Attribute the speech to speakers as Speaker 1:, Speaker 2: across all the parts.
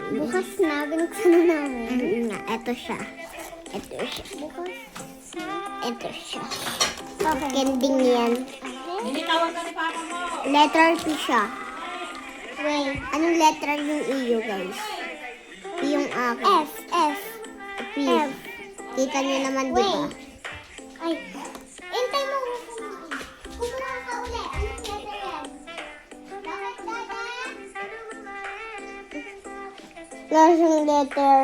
Speaker 1: Bukas na, binuksan na namin. Ito siya. Bukas. Ito siya. Kending yan.
Speaker 2: Nilitawag ka ni Papa mo.
Speaker 1: Letter P siya. Wait. Anong letter yung iyo, guys? P yung akin. F. P. Kita niyo naman, di ba? Ay. Intay mo. Kumula ka uli. Anong letter yan? Bakit, Dada? Wala siyang letter.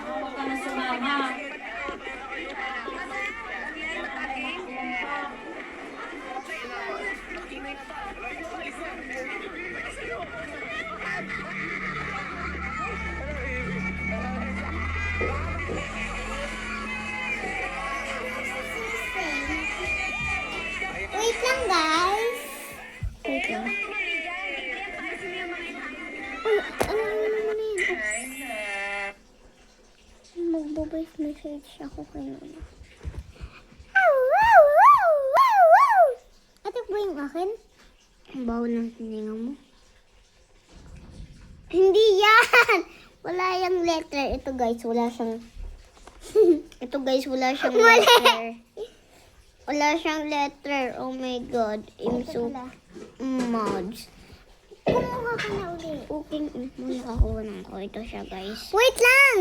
Speaker 2: Huwag ka na sumama.
Speaker 1: Wait lang, guys. Wait lang. Ano naman yun? Magbo-voice message ako kay Mama. Ito ba yung akin? Ang baho ng hininga mo. Hindi yan! Wala yung letter. Ito guys, wala siyang... Ito guys, wala siyang letter. Wala siyang letter. Oh my God. I'm so mods. Kumuha ka na ulit. Okay, muna kakuha ko. Ito siya guys. Wait lang!